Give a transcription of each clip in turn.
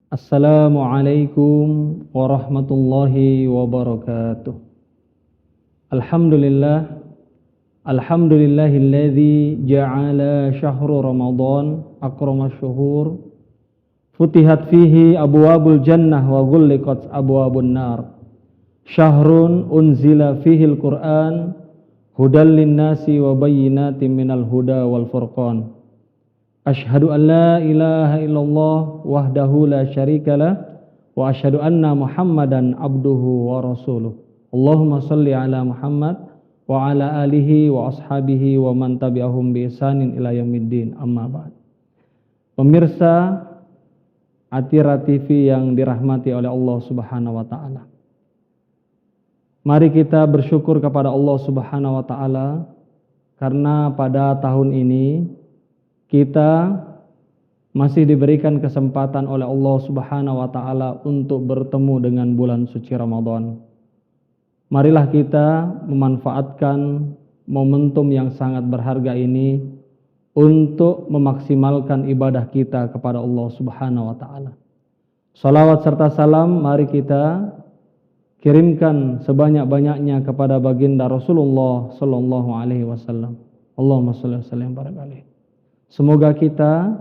Assalamualaikum warahmatullahi wabarakatuh. Alhamdulillah, alhamdulillahilladzi ja'ala syahru Ramadan akramas syuhur, futihat fihi abwabul jannah wa ghulliqat abwabun nar. Syahrun unzila fihil Qur'an hudal linnasi wa bayyinatin minal huda wal furqan. Asyhadu an la ilaha illallah wahdahu la syarikalah wa asyhadu anna Muhammadan abduhu wa rasuluh. Allahumma salli ala Muhammad wa ala alihi wa ashabihi wa man tabi'ahum bi ihsanin ila yaumiddin. Amma ba'd. Pemirsa Atira TV yang dirahmati oleh Allah Subhanahu wa taala. Mari kita bersyukur kepada Allah Subhanahu wa taala karena pada tahun ini kita masih diberikan kesempatan oleh Allah Subhanahu wa taala untuk bertemu dengan bulan suci Ramadan. Marilah kita memanfaatkan momentum yang sangat berharga ini untuk memaksimalkan ibadah kita kepada Allah Subhanahu wa taala. Salawat serta salam mari kita kirimkan sebanyak-banyaknya kepada baginda Rasulullah sallallahu alaihi wasallam. Allahumma shalli wa sallim barik alaihi. Semoga kita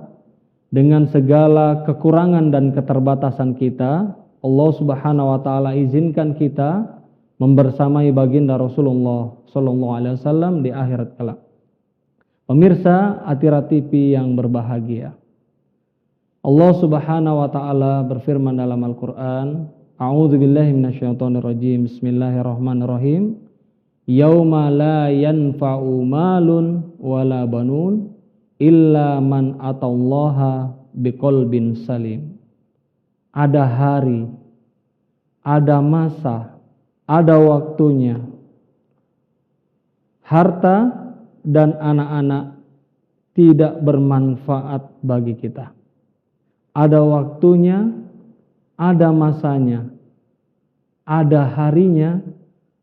dengan segala kekurangan dan keterbatasan kita, Allah Subhanahu wa taala izinkan kita membersamai baginda Rasulullah sallallahu alaihi wasallam di akhirat kelak. Pemirsa Atira TV yang berbahagia. Allah Subhanahu wa taala berfirman dalam Al-Qur'an, A'udzubillahi minasyaitonirrajim. Bismillahirrahmanirrahim. Yauma la yanfa'u malun wala banun illa man atallaha biqalbin salim. Ada hari, ada masa, ada waktunya. Harta dan anak-anak tidak bermanfaat bagi kita. Ada waktunya, ada masanya, ada harinya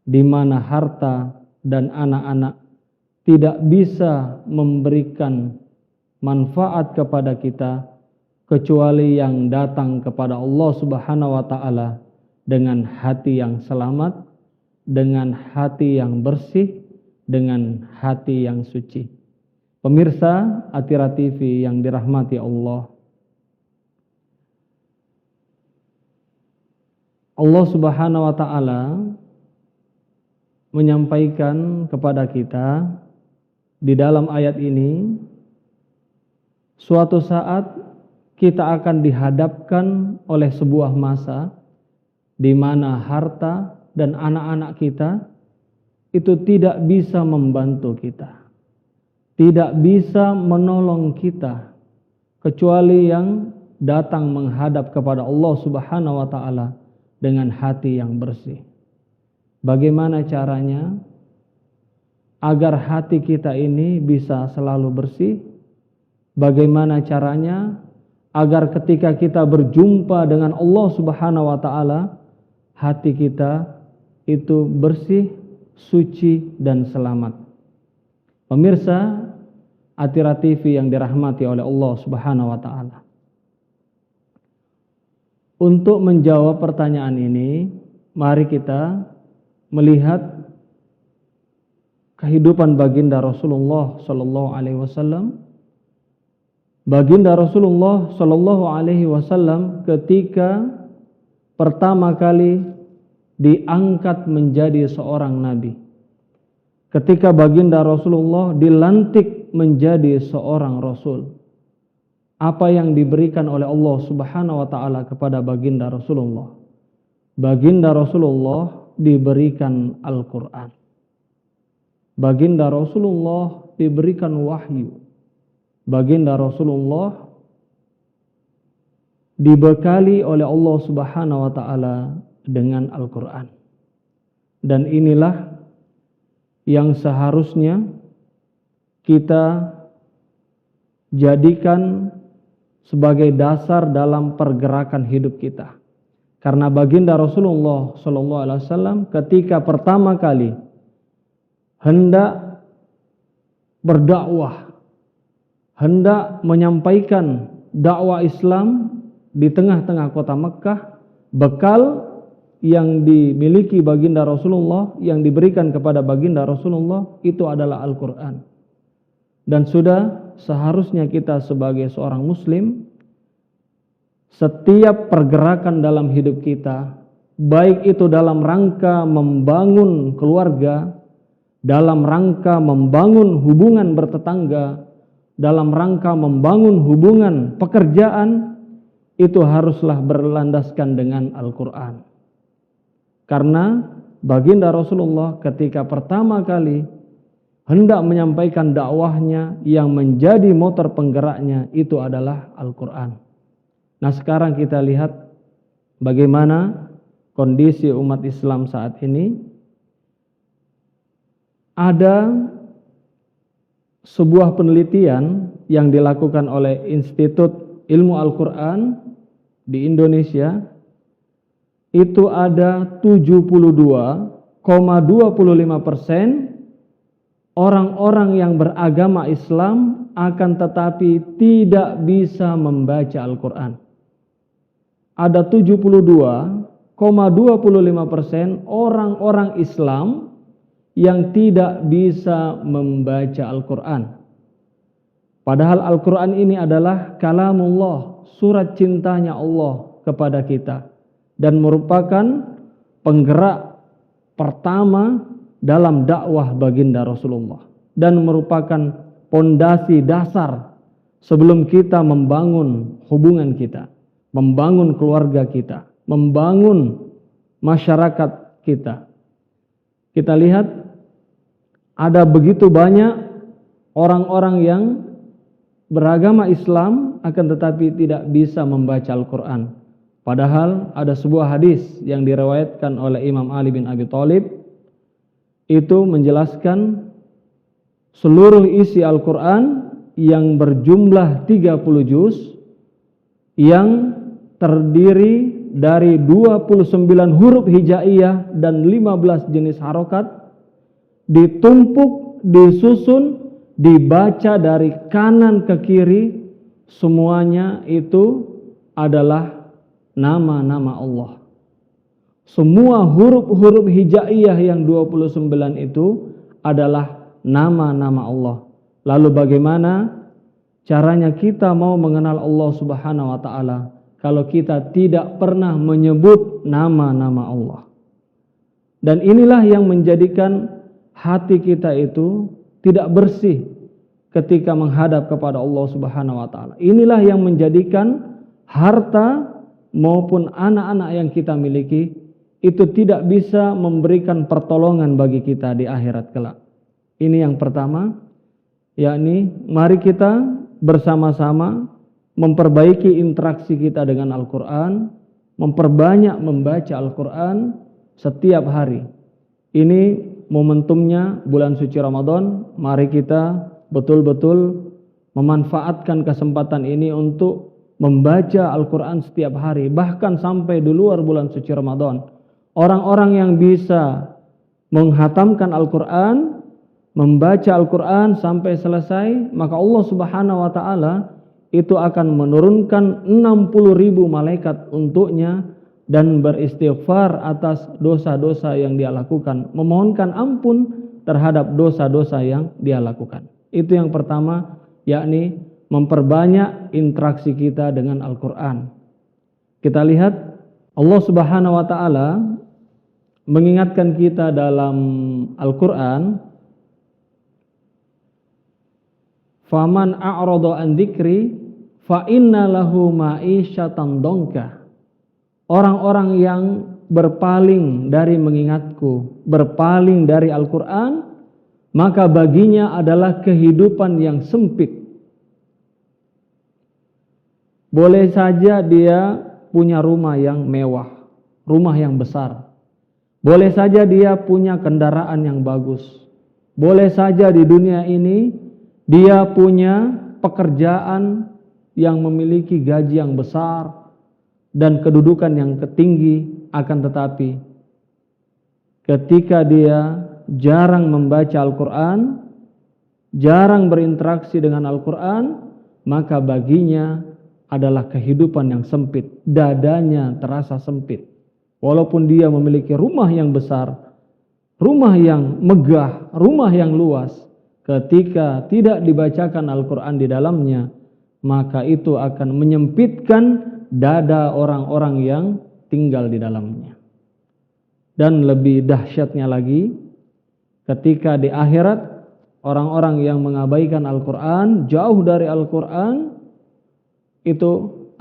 di mana harta dan anak-anak tidak bisa memberikan manfaat kepada kita kecuali yang datang kepada Allah Subhanahu wa taala dengan hati yang selamat, dengan hati yang bersih, dengan hati yang suci. Pemirsa Atira TV yang dirahmati Allah. Allah Subhanahu wa taala menyampaikan kepada kita di dalam ayat ini, suatu saat kita akan dihadapkan oleh sebuah masa di mana harta dan anak-anak kita itu tidak bisa membantu kita, tidak bisa menolong kita, kecuali yang datang menghadap kepada Allah Subhanahu wa taala dengan hati yang bersih. Bagaimana caranya agar hati kita ini bisa selalu bersih? Bagaimana caranya agar ketika kita berjumpa dengan Allah Subhanahu wa taala, hati kita itu bersih, suci dan selamat? Pemirsa Atira TV yang dirahmati oleh Allah Subhanahu wa taala. Untuk menjawab pertanyaan ini, mari kita melihat kehidupan baginda Rasulullah sallallahu alaihi wasallam. Baginda Rasulullah sallallahu alaihi wasallam ketika pertama kali diangkat menjadi seorang nabi, ketika baginda Rasulullah dilantik menjadi seorang rasul, apa yang diberikan oleh Allah Subhanahu wa taala kepada baginda Rasulullah? Baginda Rasulullah diberikan Al-Qur'an. Baginda Rasulullah diberikan wahyu. Baginda Rasulullah dibekali oleh Allah Subhanahu wa taala dengan Al-Qur'an. Dan inilah yang seharusnya kita jadikan sebagai dasar dalam pergerakan hidup kita. Karena baginda Rasulullah sallallahu alaihi wasallam ketika pertama kali hendak berdakwah, hendak menyampaikan dakwah Islam, di tengah-tengah kota Mekkah, bekal yang dimiliki baginda Rasulullah, yang diberikan kepada baginda Rasulullah itu adalah Al-Quran. Dan sudah seharusnya kita sebagai seorang muslim, setiap pergerakan dalam hidup kita, baik itu dalam rangka membangun keluarga, dalam rangka membangun hubungan bertetangga, dalam rangka membangun hubungan pekerjaan, itu haruslah berlandaskan dengan Al-Quran. Karena baginda Rasulullah ketika pertama kali hendak menyampaikan dakwahnya, yang menjadi motor penggeraknya itu adalah Al-Quran. Nah, sekarang kita lihat bagaimana kondisi umat Islam saat ini. Ada sebuah penelitian yang dilakukan oleh Institut Ilmu Al-Quran di Indonesia, itu ada 72,25% orang-orang yang beragama Islam akan tetapi tidak bisa membaca Al-Quran. Ada 72,25% orang-orang Islam yang tidak bisa membaca Al-Quran. Padahal Al-Quran ini adalah kalamullah, surat cintanya Allah kepada kita, dan merupakan penggerak pertama dalam dakwah baginda Rasulullah, dan merupakan pondasi dasar sebelum kita membangun hubungan kita, membangun keluarga kita, membangun masyarakat kita. Kita lihat ada begitu banyak orang-orang yang beragama Islam akan tetapi tidak bisa membaca Al-Quran. Padahal ada sebuah hadis yang diriwayatkan oleh Imam Ali bin Abi Thalib, itu menjelaskan seluruh isi Al-Quran yang berjumlah 30 juz, yang terdiri dari 29 huruf hijaiyah dan 15 jenis harokat, ditumpuk, disusun, dibaca dari kanan ke kiri, semuanya itu adalah nama-nama Allah. Semua huruf-huruf hijaiyah yang 29 itu adalah nama-nama Allah. Lalu bagaimana caranya kita mau mengenal Allah Subhanahu wa taala kalau kita tidak pernah menyebut nama-nama Allah? Dan inilah yang menjadikan hati kita itu tidak bersih ketika menghadap kepada Allah Subhanahu wa taala. Inilah yang menjadikan harta maupun anak-anak yang kita miliki itu tidak bisa memberikan pertolongan bagi kita di akhirat kelak. Ini yang pertama, yakni mari kita bersama-sama memperbaiki interaksi kita dengan Al-Quran, memperbanyak membaca Al-Quran setiap hari. Ini momentumnya bulan suci Ramadan, mari kita betul-betul memanfaatkan kesempatan ini untuk membaca Al-Quran setiap hari, bahkan sampai di luar bulan suci Ramadan. Orang-orang yang bisa menghatamkan Al-Quran, membaca Al-Quran sampai selesai, maka Allah Subhanahu wa taala itu akan menurunkan 60.000 malaikat untuknya dan beristighfar atas dosa-dosa yang dia lakukan, memohonkan ampun terhadap dosa-dosa yang dia lakukan. Itu yang pertama, yakni memperbanyak interaksi kita dengan Al-Quran. Kita lihat Allah Subhanahu wa taala mengingatkan kita dalam Al-Quran, faman a'rada an dzikri fa inna lahu ma'isyatan dongka. Orang-orang yang berpaling dari mengingatku, berpaling dari Al-Quran, maka baginya adalah kehidupan yang sempit. Boleh saja dia punya rumah yang mewah, rumah yang besar. Boleh saja dia punya kendaraan yang bagus. Boleh saja di dunia ini dia punya pekerjaan yang memiliki gaji yang besar dan kedudukan yang tinggi, akan tetapi ketika dia jarang membaca Al-Quran, jarang berinteraksi dengan Al-Quran, maka baginya adalah kehidupan yang sempit. Dadanya terasa sempit. Walaupun dia memiliki rumah yang besar, rumah yang megah, rumah yang luas, ketika tidak dibacakan Al-Quran di dalamnya, maka itu akan menyempitkan dada orang-orang yang tinggal di dalamnya. Dan lebih dahsyatnya lagi, ketika di akhirat orang-orang yang mengabaikan Al-Quran, jauh dari Al-Quran, itu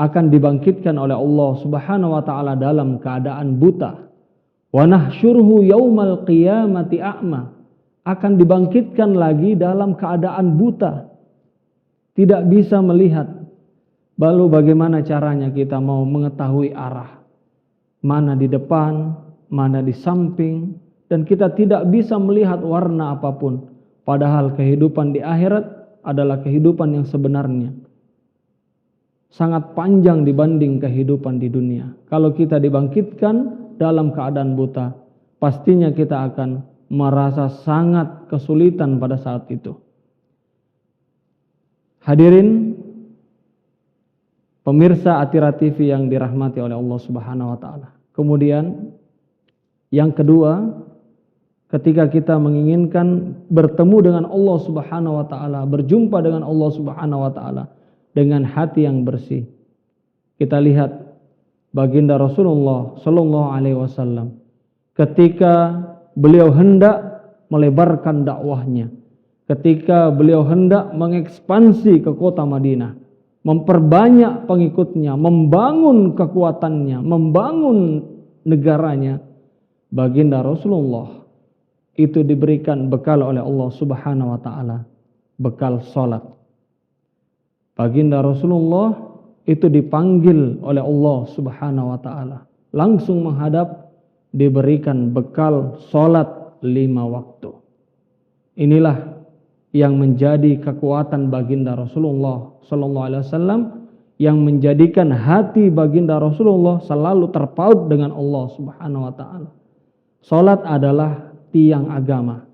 akan dibangkitkan oleh Allah Subhanahu wa taala dalam keadaan buta. Wa nahsyuruhu yaumal qiyamati a'ma, akan dibangkitkan lagi dalam keadaan buta, tidak bisa melihat. Lalu bagaimana caranya kita mau mengetahui arah, mana di depan, mana di samping, dan kita tidak bisa melihat warna apapun. Padahal kehidupan di akhirat adalah kehidupan yang sebenarnya sangat panjang dibanding kehidupan di dunia. Kalau kita dibangkitkan dalam keadaan buta, pastinya kita akan merasa sangat kesulitan pada saat itu. Hadirin pemirsa Atira TV yang dirahmati oleh Allah Subhanahu wa taala. Kemudian yang kedua, ketika kita menginginkan bertemu dengan Allah Subhanahu wa taala, berjumpa dengan Allah Subhanahu wa taala dengan hati yang bersih, kita lihat baginda Rasulullah sallallahu alaihi wasallam ketika beliau hendak melebarkan dakwahnya, ketika beliau hendak mengekspansi ke kota Madinah, memperbanyak pengikutnya, membangun kekuatannya, membangun negaranya, baginda Rasulullah itu diberikan bekal oleh Allah Subhanahu wa taala, bekal salat. Baginda Rasulullah itu dipanggil oleh Allah Subhanahu wa taala, langsung menghadap, diberikan bekal salat 5 waktu. Inilah yang menjadi kekuatan baginda Rasulullah sallallahu alaihi wasallam, yang menjadikan hati baginda Rasulullah selalu terpaut dengan Allah Subhanahu wa taala. Salat adalah tiang agama.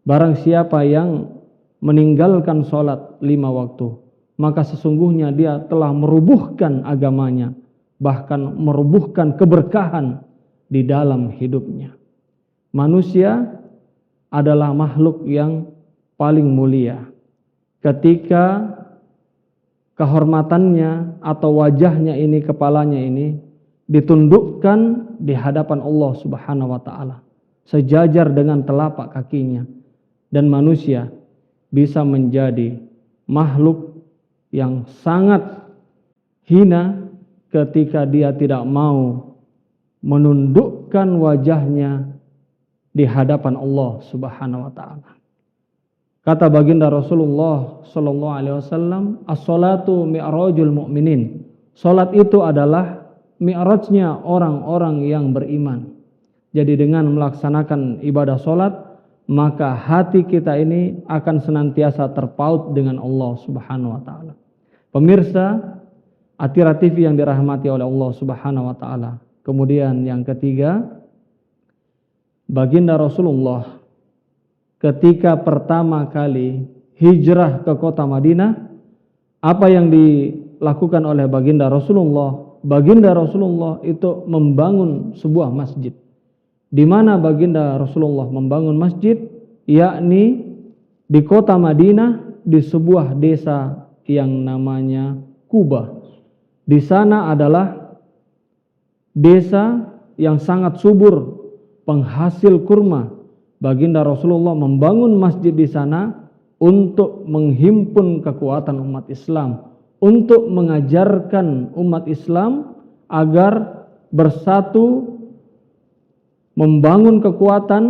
Barang siapa yang meninggalkan salat 5 waktu, maka sesungguhnya dia telah merubuhkan agamanya, bahkan merubuhkan keberkahan di dalam hidupnya. Manusia adalah makhluk yang paling mulia. Ketika kehormatannya atau wajahnya ini, kepalanya ini ditundukkan di hadapan Allah Subhanahu wa taala, sejajar dengan telapak kakinya, dan manusia bisa menjadi makhluk yang sangat hina ketika dia tidak mau menundukkan wajahnya di hadapan Allah Subhanahu wa taala. Kata baginda Rasulullah sallallahu alaihi wasallam, "As-salatu mi'rajul mu'minin." Salat itu adalah mi'rajnya orang-orang yang beriman. Jadi dengan melaksanakan ibadah salat, maka hati kita ini akan senantiasa terpaut dengan Allah Subhanahu wa taala. Pemirsa Atira TV yang dirahmati oleh Allah Subhanahu wa taala. Kemudian yang ketiga, baginda Rasulullah ketika pertama kali hijrah ke kota Madinah, apa yang dilakukan oleh baginda Rasulullah? Baginda Rasulullah itu membangun sebuah masjid. Di mana baginda Rasulullah membangun masjid? Yakni di kota Madinah, di sebuah desa yang namanya Kuba. Di sana adalah desa yang sangat subur, penghasil kurma. Baginda Rasulullah membangun masjid di sana untuk menghimpun kekuatan umat Islam, untuk mengajarkan umat Islam agar bersatu, membangun kekuatan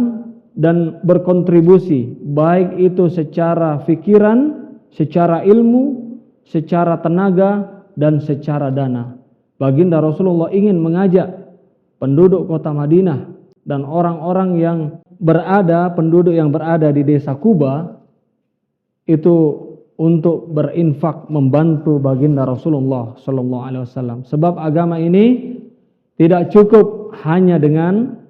dan berkontribusi, baik itu secara fikiran, secara ilmu, secara tenaga, dan secara dana. Baginda Rasulullah ingin mengajak penduduk kota Madinah dan orang-orang yang penduduk yang berada di desa Kuba itu untuk berinfak membantu baginda Rasulullah sallallahu alaihi wasallam. Sebab agama ini tidak cukup hanya dengan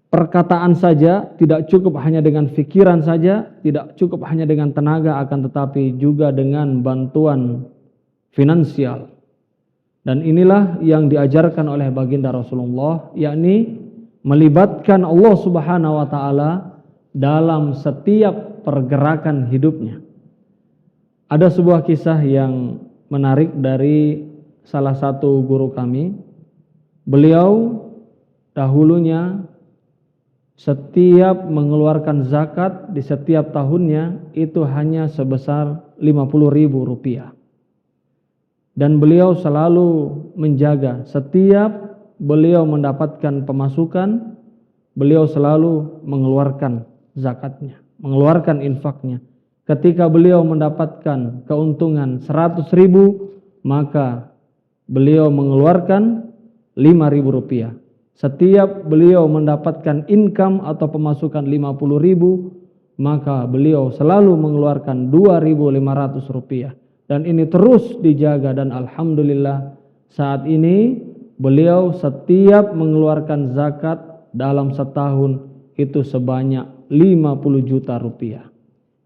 perkataan saja, tidak cukup hanya dengan pikiran saja, tidak cukup hanya dengan tenaga, akan tetapi juga dengan bantuan finansial. Dan inilah yang diajarkan oleh baginda Rasulullah, yakni melibatkan Allah Subhanahu wa taala dalam setiap pergerakan hidupnya. Ada sebuah kisah yang menarik dari salah satu guru kami. Beliau dahulunya setiap mengeluarkan zakat di setiap tahunnya itu hanya sebesar 50.000 rupiah. Dan beliau selalu menjaga setiap beliau mendapatkan pemasukan, beliau selalu mengeluarkan zakatnya, mengeluarkan infaknya. Ketika beliau mendapatkan keuntungan 100.000, maka beliau mengeluarkan 5.000 rupiah. Setiap beliau mendapatkan income atau pemasukan 50.000, maka beliau selalu mengeluarkan 2.500 rupiah. Dan ini terus dijaga, dan alhamdulillah saat ini beliau setiap mengeluarkan zakat dalam setahun itu sebanyak 50 juta rupiah.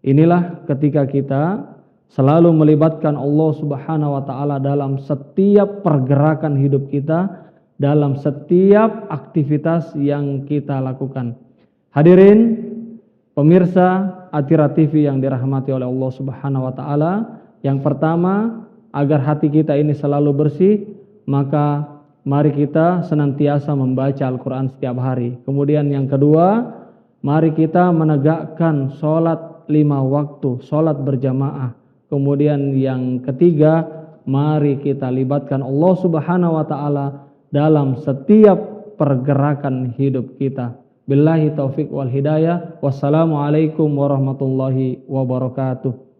Inilah ketika kita selalu melibatkan Allah Subhanahu wa taala dalam setiap pergerakan hidup kita, dalam setiap aktivitas yang kita lakukan. Hadirin pemirsa Atira TV yang dirahmati oleh Allah Subhanahu wa taala, yang pertama, agar hati kita ini selalu bersih, maka mari kita senantiasa membaca Al-Quran setiap hari. Kemudian yang kedua, mari kita menegakkan sholat 5 waktu, sholat berjamaah. Kemudian yang ketiga, mari kita libatkan Allah Subhanahu wa taala dalam setiap pergerakan hidup kita. Billahi taufik wal hidayah. Wassalamualaikum warahmatullahi wabarakatuh.